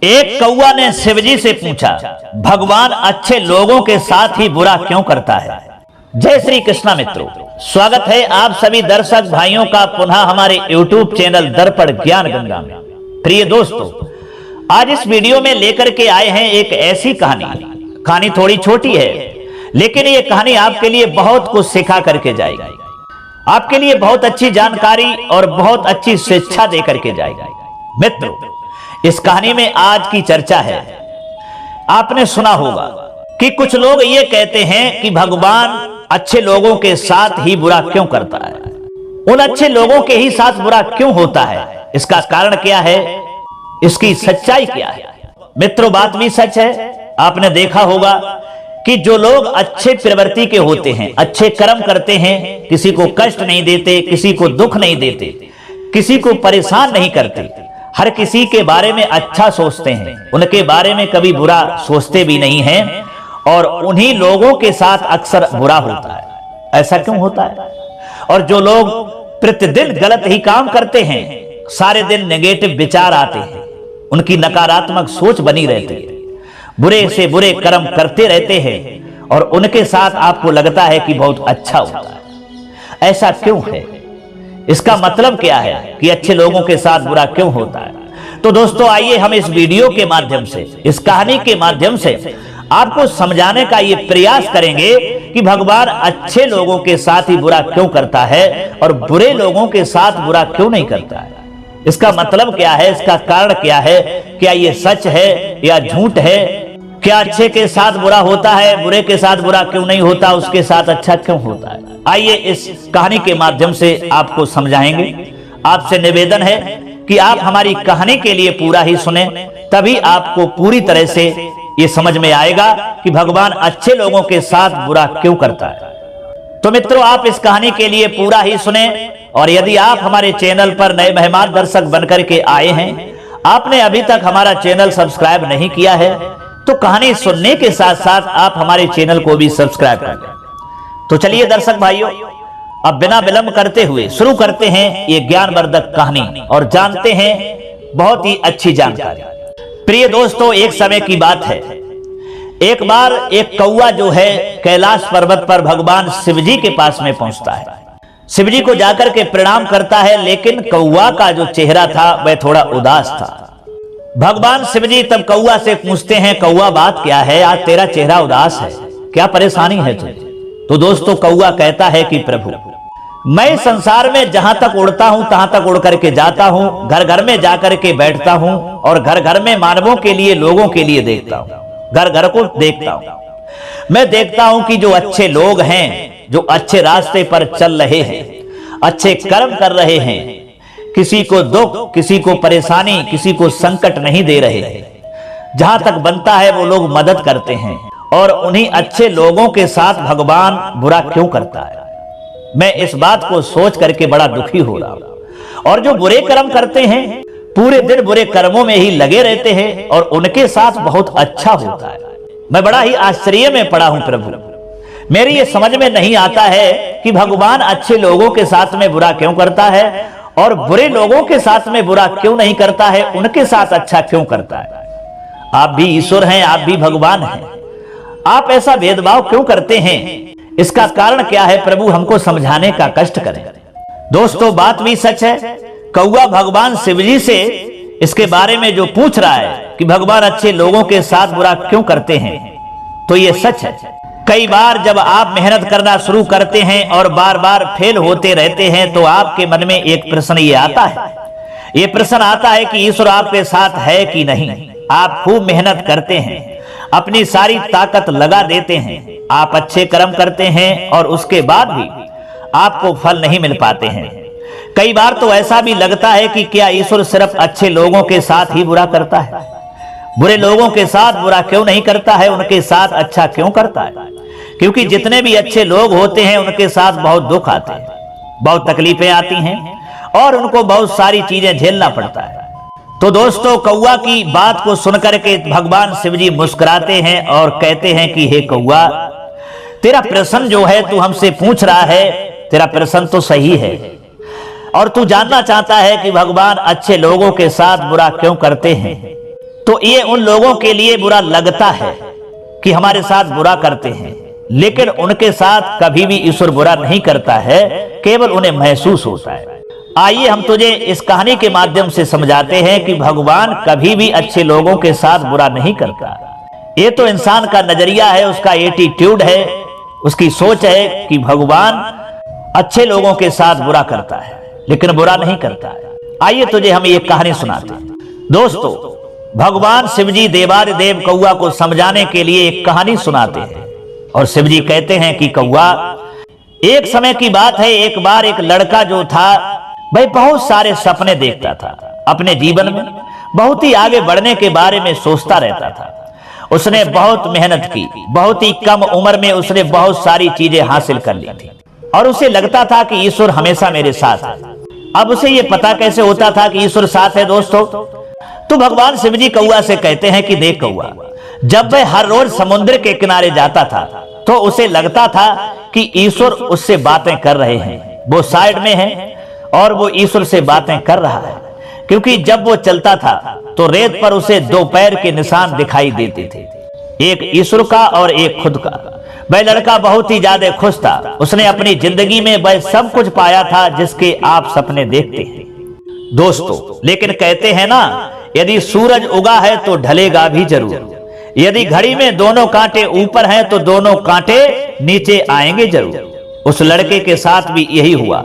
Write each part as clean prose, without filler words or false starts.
एक कौवा ने शिवजी से पूछा, भगवान अच्छे लोगों के साथ ही बुरा क्यों करता है। जय श्री कृष्णा मित्रों, स्वागत है आप सभी दर्शक भाइयों का पुनः हमारे YouTube चैनल दर्पण ज्ञान गंगा में। प्रिय दोस्तों, आज इस वीडियो में लेकर के आए हैं एक ऐसी कहानी थोड़ी छोटी है, लेकिन ये कहानी आपके लिए बहुत कुछ सिखा करके जाएगी, आपके लिए बहुत अच्छी जानकारी और बहुत अच्छी शिक्षा दे करके जाएगी। मित्रों, इस कहानी में आज की चर्चा है। आपने सुना होगा कि कुछ लोग ये कहते हैं कि भगवान अच्छे लोगों के साथ ही बुरा क्यों करता है, उन अच्छे लोगों के ही साथ बुरा क्यों होता है, इसका कारण क्या है, इसकी सच्चाई क्या है। मित्रों, बात भी सच है। आपने देखा होगा कि जो लोग अच्छे प्रवृत्ति के होते हैं, अच्छे कर्म करते हैं, किसी को कष्ट नहीं देते, किसी को दुख नहीं देते, किसी को परेशान नहीं करते, हर किसी के बारे में अच्छा सोचते हैं, उनके बारे में कभी बुरा सोचते भी नहीं हैं, और उन्हीं लोगों के साथ अक्सर बुरा होता है। ऐसा क्यों होता है? और जो लोग प्रतिदिन गलत ही काम करते हैं, सारे दिन नेगेटिव विचार आते हैं, उनकी नकारात्मक सोच बनी रहती है, बुरे से बुरे कर्म करते रहते हैं, और उनके साथ आपको लगता है कि बहुत अच्छा होता है। ऐसा क्यों है? इसका मतलब क्या है कि अच्छे लोगों के साथ बुरा क्यों होता है? तो दोस्तों, आइए हम इस वीडियो के माध्यम से, इस कहानी के माध्यम से आपको समझाने का ये प्रयास करेंगे कि भगवान अच्छे लोगों के साथ ही बुरा क्यों करता है और बुरे लोगों के साथ बुरा क्यों नहीं करता है। इसका मतलब क्या है, इसका कारण क्या है, क्या ये सच है या झूठ है, क्या अच्छे के साथ बुरा होता है, बुरे के साथ बुरा क्यों नहीं होता, उसके साथ अच्छा क्यों होता है। आइए इस कहानी के माध्यम से आपको समझाएंगे। आपसे निवेदन है कि आप हमारी कहानी के लिए पूरा ही सुने, तभी आपको पूरी तरह से ये समझ में आएगा कि भगवान अच्छे लोगों के साथ बुरा क्यों करता है। तो मित्रों, आप इस कहानी के लिए पूरा ही सुने, और यदि आप हमारे चैनल पर नए मेहमान दर्शक बनकर के आए हैं, आपने अभी तक हमारा चैनल सब्सक्राइब नहीं किया है, तो कहानी सुनने के साथ साथ आप हमारे चैनल को भी सब्सक्राइब कर लें। तो चलिए दर्शक भाइयों, अब बिना विलंब करते हुए शुरू करते हैं ये ज्ञानवर्धक कहानी और जानते हैं बहुत ही अच्छी जानकारी। प्रिय दोस्तों, एक समय की बात है, एक बार एक कौवा जो है कैलाश पर्वत पर भगवान शिवजी के पास में पहुंचता है। शिवजी को जाकर के प्रणाम करता है, लेकिन कौवा का जो चेहरा था वह थोड़ा उदास था। भगवान शिवजी तब कौवा से पूछते हैं, कौवा बात क्या है, आज तेरा चेहरा उदास है, क्या परेशानी है तुझे? तो दोस्तों, कौवा कहता है कि प्रभु, मैं संसार में जहां तक उड़ता हूं तहां तक उड़ करके जाता हूं, घर घर में जाकर के बैठता हूं, और घर घर में मानवों के लिए, लोगों के लिए देखता हूं, घर घर को देखता हूं। मैं देखता हूं कि जो अच्छे लोग हैं, जो अच्छे रास्ते पर चल रहे हैं, अच्छे कर्म कर रहे हैं, किसी को दुख, किसी को परेशानी, किसी को संकट नहीं दे रहे हैं, जहां तक बनता है वो लोग मदद करते हैं, और उन्हीं अच्छे लोगों के साथ भगवान बुरा क्यों करता है। मैं इस बात को सोच करके बड़ा दुखी हो रहा हूं। और जो बुरे कर्म करते हैं, पूरे दिन बुरे कर्मों में ही लगे रहते हैं, और उनके साथ बहुत अच्छा होता है। मैं बड़ा ही आश्चर्य में पड़ा हूं प्रभु, मेरी ये समझ में नहीं आता है कि भगवान अच्छे लोगों के साथ में बुरा क्यों करता है और बुरे लोगों के साथ में बुरा क्यों नहीं करता है, उनके साथ अच्छा क्यों करता है। आप भी ईश्वर हैं, आप भी भगवान हैं, आप ऐसा भेदभाव क्यों करते हैं, इसका कारण क्या है प्रभु, हमको समझाने का कष्ट करें। दोस्तों, बात भी सच है। कौवा भगवान शिवजी से इसके बारे में जो पूछ रहा है कि भगवान अच्छे लोगों के साथ बुरा क्यों करते हैं, तो ये सच है। कई बार जब आप मेहनत करना शुरू करते हैं और बार बार फेल होते रहते हैं, तो आपके मन में एक प्रश्न ये आता है, ये प्रश्न आता है कि ईश्वर आपके साथ है कि नहीं। आप खूब मेहनत करते हैं, अपनी सारी ताकत लगा देते हैं, आप अच्छे कर्म करते हैं, और उसके बाद भी आपको फल नहीं मिल पाते हैं। कई बार तो ऐसा भी लगता है कि क्या ईश्वर सिर्फ अच्छे लोगों के साथ ही बुरा करता है, बुरे लोगों के साथ बुरा क्यों नहीं करता है, उनके साथ अच्छा क्यों करता है? क्योंकि जितने भी अच्छे लोग होते हैं, उनके साथ बहुत दुख आते हैं, बहुत तकलीफें आती हैं, और उनको बहुत सारी चीजें झेलना पड़ता है। तो दोस्तों, कौवा की बात को सुनकर के भगवान शिवजी मुस्कुराते हैं और कहते हैं कि हे कौवा, तेरा प्रश्न जो है तू हमसे पूछ रहा है, तेरा प्रश्न तो सही है, और तू जानना चाहता है कि भगवान अच्छे लोगों के साथ बुरा क्यों करते हैं। तो ये उन लोगों के लिए बुरा लगता है कि हमारे साथ बुरा करते हैं, लेकिन उनके साथ कभी भी ईश्वर बुरा नहीं करता है, केवल उन्हें महसूस होता है। आइए हम तुझे इस कहानी के माध्यम से समझाते हैं कि भगवान कभी भी अच्छे लोगों के साथ बुरा नहीं करता। ये तो इंसान का नजरिया है, उसका एटीट्यूड है, उसकी सोच है कि भगवान अच्छे लोगों के साथ बुरा करता है, लेकिन बुरा नहीं करता है। आइए तुझे हम ये कहानी सुनाते हैं। दोस्तों, भगवान शिवजी देवादिदेव कौआ को समझाने के लिए एक कहानी सुनाते हैं और शिवजी कहते हैं कि कौआ, एक समय की बात है, एक बार एक लड़का जो था भाई बहुत सारे सपने देखता था। अपने जीवन में बहुत ही आगे बढ़ने के बारे में सोचता रहता था। उसने बहुत मेहनत की, बहुत ही कम उम्र में उसने बहुत सारी चीजें हासिल कर ली थी और उसे लगता था कि ईश्वर हमेशा मेरे साथ है। अब उसे ये पता कैसे होता था कि ईश्वर साथ है दोस्तों? तो भगवान शिवजी कौआ से कहते हैं कि देख कौआ, जब वह हर रोज समुद्र के किनारे जाता था तो उसे लगता था कि ईश्वर उससे बातें कर रहे हैं, वो साइड में है और वो ईश्वर से बातें कर रहा है, क्योंकि जब वो चलता था तो रेत पर उसे दो पैर के निशान दिखाई देते थे, एक ईश्वर का और एक खुद का। वह लड़का बहुत ही ज्यादा खुश था। उसने अपनी जिंदगी में वह सब कुछ पाया था जिसके आप सपने देखते हैं दोस्तों। लेकिन कहते हैं ना, यदि सूरज उगा है तो ढलेगा भी जरूर, यदि घड़ी में दोनों कांटे ऊपर हैं तो दोनों कांटे नीचे आएंगे जरूर। उस लड़के के साथ भी यही हुआ।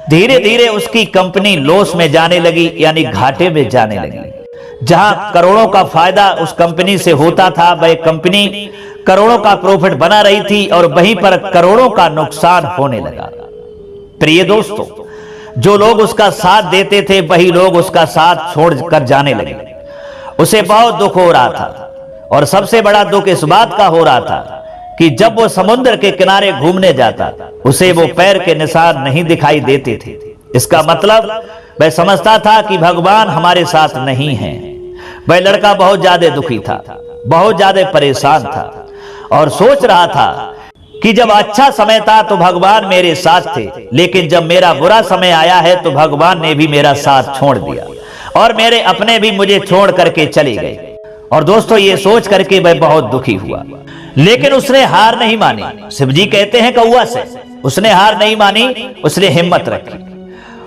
धीरे धीरे उसकी कंपनी लॉस में जाने लगी, यानी घाटे में जाने लगी। जहां करोड़ों का फायदा उस कंपनी से होता था, वह कंपनी करोड़ों का प्रॉफिट बना रही थी और वहीं पर करोड़ों का नुकसान होने लगा। प्रिय दोस्तों, जो लोग उसका साथ देते थे वही लोग उसका साथ छोड़कर जाने लगे। उसे बहुत दुख हो रहा था और सबसे बड़ा दुख इस बात का हो रहा था कि जब वो समुद्र के किनारे घूमने जाता उसे वो पैर के निशान नहीं दिखाई देते थे। इसका मतलब वह समझता था कि भगवान हमारे साथ नहीं है। वह लड़का बहुत ज्यादा दुखी था, बहुत ज्यादा परेशान था और सोच रहा था कि जब अच्छा समय था तो भगवान मेरे साथ थे, लेकिन जब मेरा बुरा समय आया है तो भगवान ने भी मेरा साथ छोड़ दिया और मेरे अपने भी मुझे छोड़ करके चले गए। और दोस्तों, ये सोच करके वह बहुत दुखी हुआ, लेकिन उसने हार नहीं मानी। शिवजी कहते हैं कौआ से, उसने हार नहीं मानी, उसने हिम्मत रखी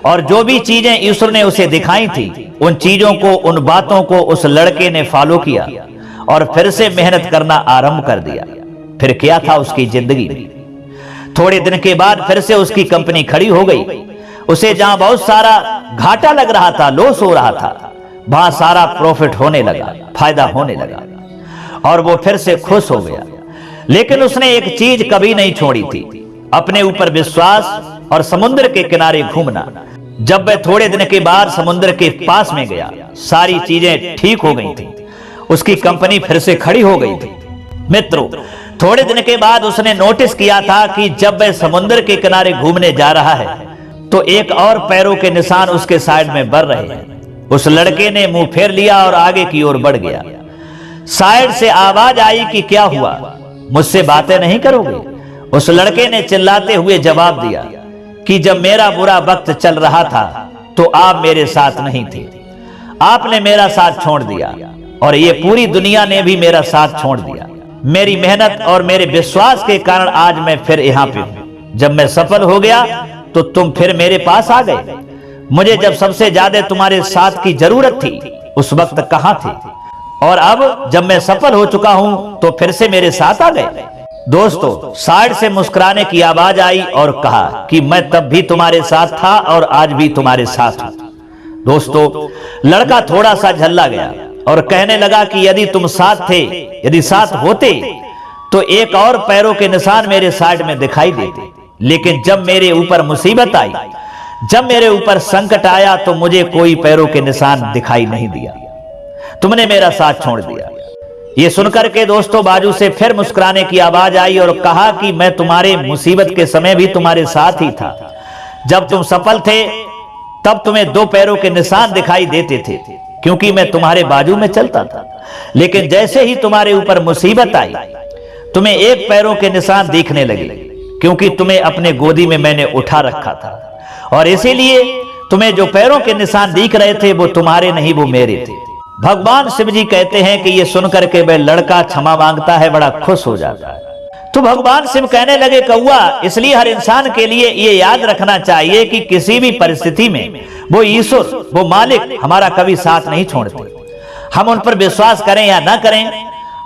और जो भी चीजें ईश्वर ने उसे दिखाई थी उन चीजों को, उन बातों को उस लड़के ने फॉलो किया और फिर से मेहनत करना आरंभ कर दिया। फिर क्या था उसकी जिंदगी में, थोड़े दिन के बाद फिर से उसकी कंपनी खड़ी हो गई। उसे जहां बहुत सारा घाटा लग रहा था, लॉस हो रहा था, वहां सारा प्रॉफिट होने लगा, फायदा होने लगा और वो फिर से खुश हो गया। लेकिन उसने एक चीज कभी नहीं छोड़ी थी, अपने ऊपर विश्वास और समुद्र के किनारे घूमना। जब वह थोड़े दिन के बाद समुद्र के पास में गया, सारी चीजें ठीक हो गई थी, उसकी कंपनी फिर से खड़ी हो गई थी। मित्रों, थोड़े दिन के बाद उसने नोटिस किया था कि जब वह समुद्र के किनारे घूमने जा रहा है तो एक और पैरों के निशान उसके साइड में बढ़ रहे हैं। उस लड़के ने मुंह फेर लिया और आगे की ओर बढ़ गया। साइड से आवाज आई कि क्या हुआ, मुझसे बातें नहीं करोगे? उस लड़के ने चिल्लाते हुए जवाब दिया कि जब मेरा बुरा वक्त चल रहा था तो आप मेरे साथ नहीं थे, आपने मेरा साथ छोड़ दिया और ये पूरी दुनिया ने भी मेरा साथ छोड़ दिया। मेरी मेहनत और मेरे विश्वास के कारण आज मैं फिर यहाँ पे हूँ। जब मैं सफल हो गया तो तुम फिर मेरे पास आ गए। मुझे जब सबसे ज्यादा तुम्हारे साथ की जरूरत थी उस वक्त कहाँ थे, और अब जब मैं सफल हो चुका हूं तो फिर से मेरे साथ आ गए। दोस्तों, साइड से मुस्कुराने की आवाज आई और कहा कि मैं तब भी तुम्हारे साथ था और आज भी तुम्हारे साथ हूं। दोस्तों, लड़का थोड़ा सा झल्ला गया और कहने लगा कि यदि तुम साथ थे, यदि साथ होते तो एक और पैरों के निशान मेरे साइड में दिखाई देते, लेकिन जब मेरे ऊपर मुसीबत आई, जब मेरे ऊपर संकट आया तो मुझे कोई पैरों के निशान दिखाई नहीं दिया, तुमने मेरा साथ छोड़ दिया। ये सुनकर के दोस्तों बाजू से फिर मुस्कुराने की आवाज आई और कहा कि मैं तुम्हारे मुसीबत के समय भी तुम्हारे साथ ही था। जब तुम सफल थे तब तुम्हें दो पैरों के निशान दिखाई देते थे क्योंकि मैं तुम्हारे बाजू में चलता था, लेकिन जैसे ही तुम्हारे ऊपर मुसीबत आई तुम्हें एक पैरों के निशान दिखने लगे क्योंकि तुम्हें अपने गोदी में मैंने उठा रखा था और इसीलिए तुम्हें जो पैरों के निशान दिख रहे थे वो तुम्हारे नहीं, वो मेरे थे। भगवान शिव जी कहते हैं कि ये सुनकर के वह लड़का क्षमा मांगता है, बड़ा खुश हो जाता है। तो भगवान शिव कहने लगे, कौआ, इसलिए हर इंसान के लिए ये याद रखना चाहिए कि किसी भी परिस्थिति में वो ईश्वर, वो मालिक हमारा कभी साथ नहीं छोड़ते। हम उन पर विश्वास करें या ना करें,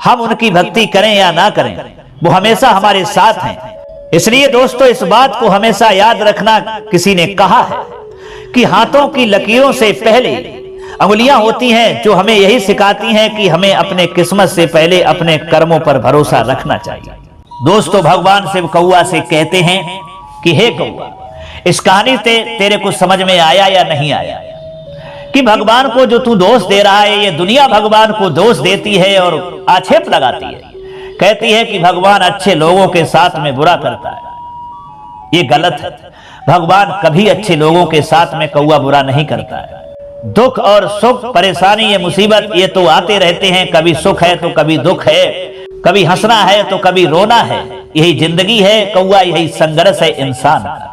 हम उनकी भक्ति करें या ना करें, वो हमेशा हमारे साथ हैं। इसलिए दोस्तों, इस बात को हमेशा याद रखना। किसी ने कहा है कि हाथों की लकीरों से पहले अंगुलियां होती हैं, जो हमें यही सिखाती हैं कि हमें अपने किस्मत से पहले अपने कर्मों पर भरोसा रखना चाहिए। दोस्तों, भगवान शिव कौआ से कहते हैं कि हे कौआ, इस कहानी से तेरे को समझ में आया या नहीं आया कि भगवान को जो तू दोष दे रहा है, ये दुनिया भगवान को दोष देती है और आक्षेप लगाती है, कहती है कि भगवान अच्छे लोगों के साथ में बुरा करता है। ये गलत है। भगवान कभी अच्छे लोगों के साथ में कौआ बुरा नहीं करता है। दुख और सुख, परेशानी, ये मुसीबत, ये तो आते रहते हैं। कभी सुख है तो कभी दुख है, कभी हंसना है तो कभी रोना है। यही जिंदगी है कौआ, यही संघर्ष है इंसान का।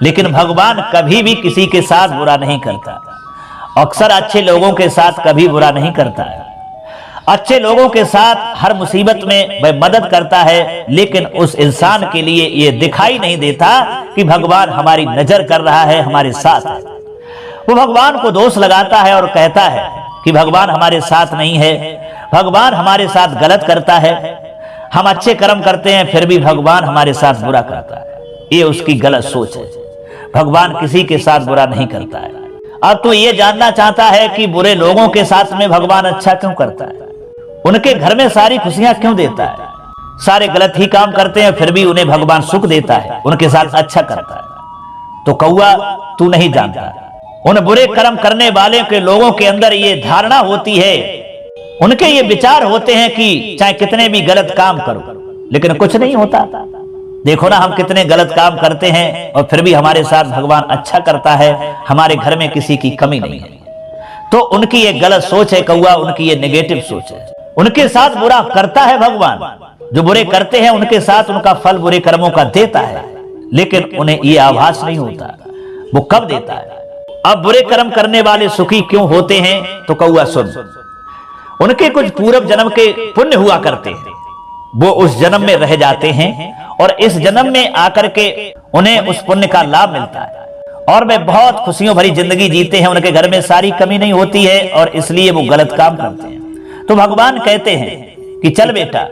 लेकिन भगवान कभी भी किसी के साथ बुरा नहीं करता। अक्सर अच्छे लोगों के साथ कभी बुरा नहीं करता है। अच्छे लोगों के साथ हर मुसीबत में वह मदद करता है, लेकिन उस इंसान के लिए यह दिखाई नहीं देता कि भगवान हमारी नजर कर रहा है, हमारे साथ है। वो भगवान को दोष लगाता है और कहता है कि भगवान हमारे साथ नहीं है, भगवान हमारे साथ गलत करता है। हम अच्छे कर्म करते हैं फिर भी भगवान हमारे साथ बुरा करता है। ये उसकी गलत सोच है। भगवान किसी के साथ बुरा नहीं करता है। अब तो ये जानना चाहता है कि बुरे लोगों के साथ में भगवान अच्छा क्यों करता है, उनके घर में सारी खुशियां क्यों देता है। सारे गलत ही काम करते हैं फिर भी उन्हें भगवान सुख देता है, उनके साथ अच्छा करता है। तो कौआ, तू नहीं जानता, उन बुरे कर्म करने वाले के लोगों के अंदर ये धारणा होती है, उनके ये विचार होते हैं कि चाहे कितने भी गलत काम करो लेकिन कुछ नहीं होता। देखो ना, हम कितने गलत काम करते हैं और फिर भी हमारे साथ भगवान अच्छा करता है, हमारे घर में किसी की कमी नहीं है। तो उनकी ये गलत सोच है कौआ, उनकी ये नेगेटिव सोच है। उनके साथ बुरा करता है भगवान, जो बुरे करते हैं उनके साथ उनका फल बुरे कर्मों का देता है, लेकिन उन्हें ये आभास नहीं होता वो कब देता है। अब बुरे कर्म करने वाले सुखी क्यों होते हैं, तो कौआ सुन, उनके कुछ पूर्व जन्म के पुण्य हुआ करते हैं, वो उस जन्म में रह जाते हैं और इस जन्म में आकर के उन्हें उस पुण्य का लाभ मिलता है और वे बहुत खुशियों भरी जिंदगी जीते हैं। उनके घर में सारी कमी नहीं होती है और इसलिए वो गलत काम करते हैं। तो भगवान कहते हैं कि चल बेटा,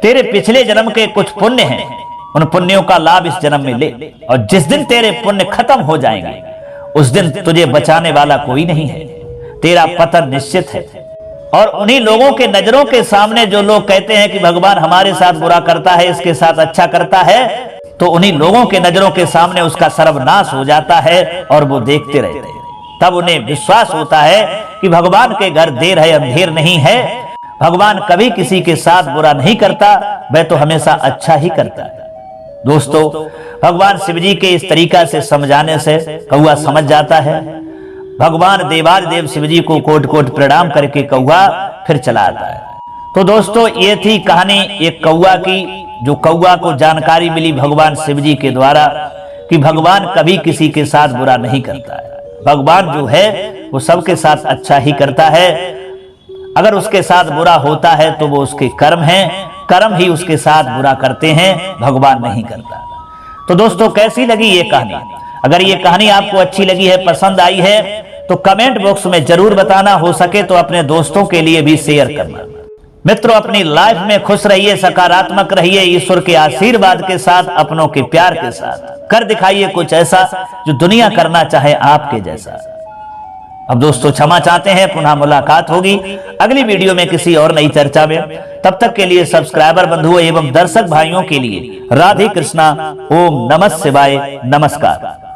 तेरे पिछले जन्म के कुछ पुण्य हैं, उन पुण्यों का लाभ इस जन्म में ले, और जिस दिन तेरे पुण्य खत्म हो जाएंगे उस दिन तुझे बचाने वाला कोई नहीं है, तेरा पतन निश्चित है। और उन्हीं लोगों के नजरों के सामने जो लोग कहते हैं कि भगवान हमारे साथ बुरा करता है, इसके साथ अच्छा करता है, तो उन्हीं लोगों के नजरों के सामने उसका सर्वनाश हो जाता है और वो देखते रहते हैं। तब उन्हें विश्वास होता है कि भगवान के घर देर है अंधेर नहीं है, भगवान कभी किसी के साथ बुरा नहीं करता, वह तो हमेशा अच्छा ही करता है। दोस्तों, भगवान शिव जी के इस तरीका से समझाने से कौआ समझ जाता है। भगवान देवादिदेव शिव जी को कोट कोट प्रणाम करके कौआ फिर चला आता है। तो दोस्तों, ये थी कहानी एक कौआ की, जो कौआ को जानकारी मिली भगवान शिव जी के द्वारा कि भगवान कभी किसी के साथ बुरा नहीं करता है। भगवान जो है वो सबके साथ अच्छा ही करता है। अगर उसके साथ बुरा होता है तो वो उसके कर्म हैं, कर्म ही उसके साथ बुरा करते हैं, भगवान नहीं करता। तो दोस्तों, कैसी लगी ये कहानी? अगर ये कहानी आपको अच्छी लगी है, पसंद आई है, तो कमेंट बॉक्स में जरूर बताना, हो सके तो अपने दोस्तों के लिए भी शेयर करना। मित्रों, अपनी लाइफ में खुश रहिए, सकारात्मक रहिए, ईश्वर के आशीर्वाद के साथ, अपनों के प्यार के साथ कर दिखाइए कुछ ऐसा जो दुनिया करना चाहे आपके जैसा। अब दोस्तों, क्षमा चाहते हैं, पुनः मुलाकात होगी अगली वीडियो में किसी और नई चर्चा में। तब तक के लिए सब्सक्राइबर बंधुओं एवं दर्शक भाइयों के लिए राधे कृष्णा, ओम नमः शिवाय, नमस्कार।